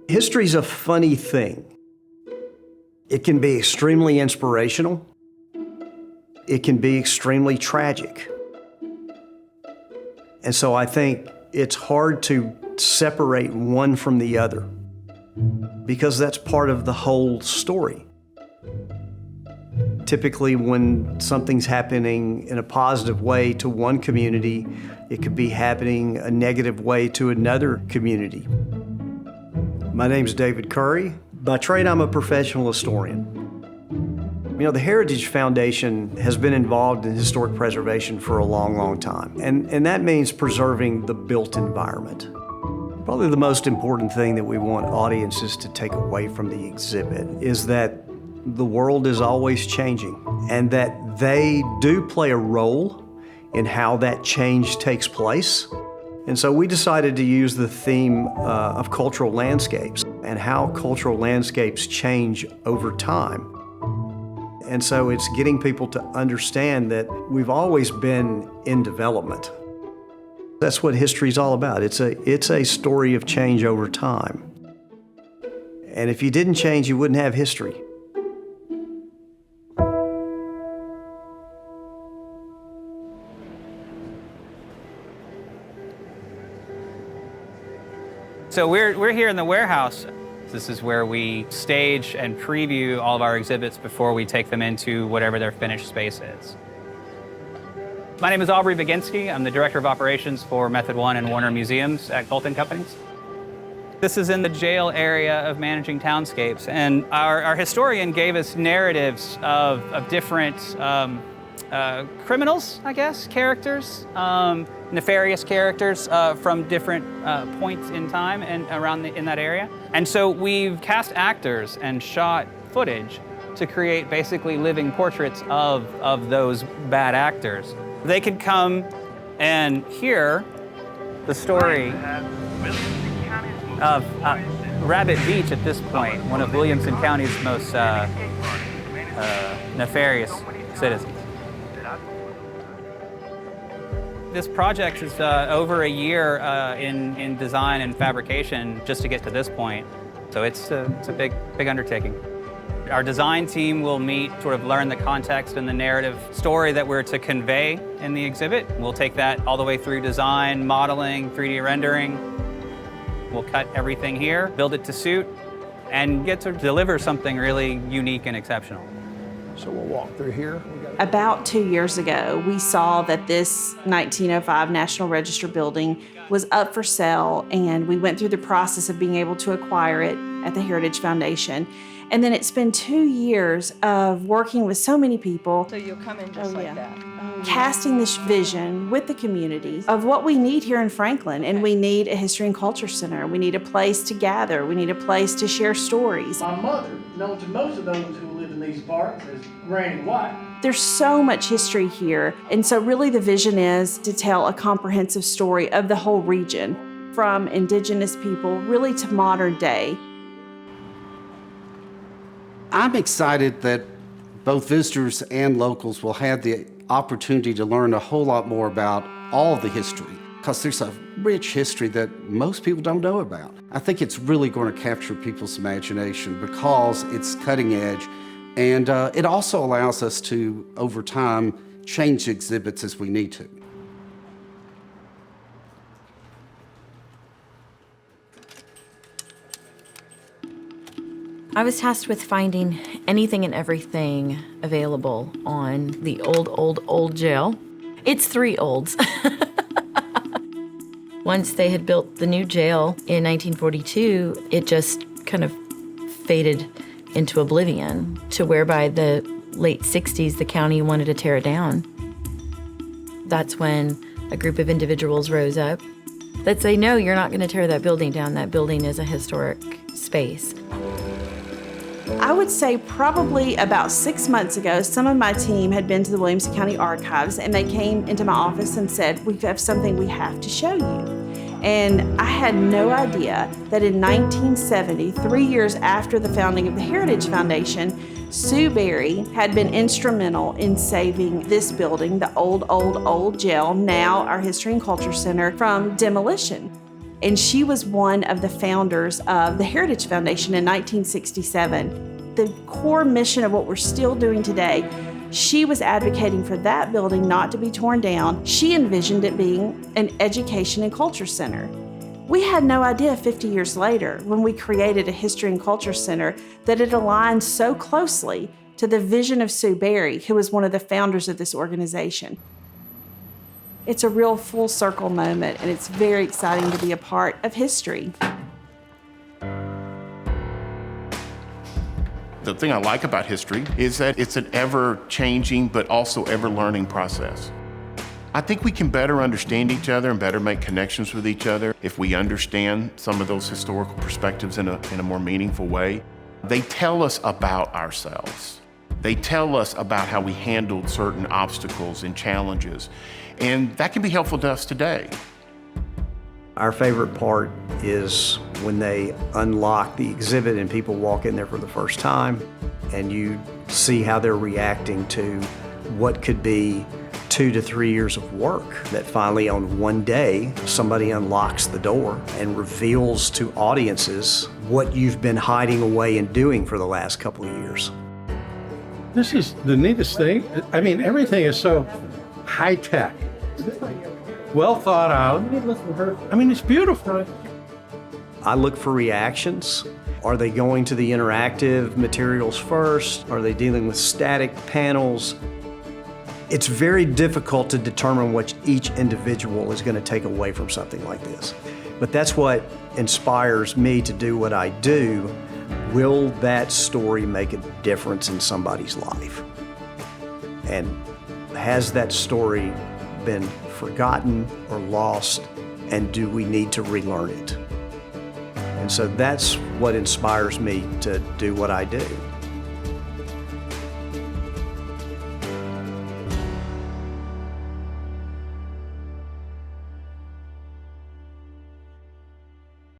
History's a funny thing. It can be extremely inspirational. It can be extremely tragic. And so I think it's hard to separate one from the other because that's part of the whole story. Typically, when something's happening in a positive way to one community, it could be happening a negative way to another community. My name's David Curry. By trade, I'm a professional historian. You know, the Heritage Foundation has been involved in historic preservation for a long, long time. And that means preserving the built environment. Probably the most important thing that we want audiences to take away from the exhibit is that the world is always changing and that they do play a role in how that change takes place. And so we decided to use the theme of cultural landscapes and how cultural landscapes change over time. And so it's getting people to understand that we've always been in development. That's what history's all about. It's a story of change over time. And if you didn't change, you wouldn't have history. So we're here in the warehouse. This is where we stage and preview all of our exhibits before we take them into whatever their finished space is. My name is Aubrey Baginski. I'm the Director of Operations for Method 1 and Warner Museums at Colton Companies. This is in the jail area of Managing Townscapes, and our historian gave us narratives of different criminals, I guess, characters, nefarious characters from different points in time and in that area. And so we've cast actors and shot footage to create basically living portraits of those bad actors. They could come and hear the story of Rabbit Beach at this point, one of Williamson County's most nefarious citizens. This project is over a year in design and fabrication just to get to this point. So it's a big undertaking. Our design team will meet, sort of learn the context and the narrative story that we're to convey in the exhibit. We'll take that all the way through design, modeling, 3D rendering. We'll cut everything here, build it to suit, and get to deliver something really unique and exceptional. So we'll walk through here. About 2 years ago, we saw that this 1905 National Register building was up for sale, and we went through the process of being able to acquire it at the Heritage Foundation. And then it's been 2 years of working with so many people. So you'll come in just like that. Casting this vision with the community of what we need here in Franklin. And we need a history and culture center. We need a place to gather. We need a place to share stories. My mother, known to most of those who live in these parts as Granny White. There's so much history here. And so really the vision is to tell a comprehensive story of the whole region, from indigenous people really to modern day. I'm excited that both visitors and locals will have the opportunity to learn a whole lot more about all of the history, because there's a rich history that most people don't know about. I think it's really going to capture people's imagination because it's cutting edge, and it also allows us to, over time, change exhibits as we need to. I was tasked with finding anything and everything available on the old jail. It's three olds. Once they had built the new jail in 1942, it just kind of faded into oblivion, to where by the late 60s, the county wanted to tear it down. That's when a group of individuals rose up that say, no, you're not going to tear that building down. That building is a historic space. I would say probably about 6 months ago, some of my team had been to the Williamson County Archives, and they came into my office and said, we have something we have to show you. And I had no idea that in 1970, 3 years after the founding of the Heritage Foundation, Sue Berry had been instrumental in saving this building, the old jail, now our History and Culture Center, from demolition. And she was one of the founders of the Heritage Foundation in 1967. The core mission of what we're still doing today, she was advocating for that building not to be torn down. She envisioned it being an education and culture center. We had no idea 50 years later, when we created a History and Culture Center, that it aligned so closely to the vision of Sue Berry, who was one of the founders of this organization. It's a real full circle moment, and it's very exciting to be a part of history. The thing I like about history is that it's an ever-changing but also ever-learning process. I think we can better understand each other and better make connections with each other if we understand some of those historical perspectives in a more meaningful way. They tell us about ourselves. They tell us about how we handled certain obstacles and challenges, and that can be helpful to us today. Our favorite part is when they unlock the exhibit and people walk in there for the first time, and you see how they're reacting to what could be 2 to 3 years of work, that finally on one day somebody unlocks the door and reveals to audiences what you've been hiding away and doing for the last couple of years. This is the neatest thing. I mean, everything is so high tech, well thought out. I mean, it's beautiful. I look for reactions. Are they going to the interactive materials first? Are they dealing with static panels? It's very difficult to determine what each individual is going to take away from something like this. But that's what inspires me to do what I do. Will that story make a difference in somebody's life? And has that story been forgotten or lost, and do we need to relearn it? And so that's what inspires me to do what I do.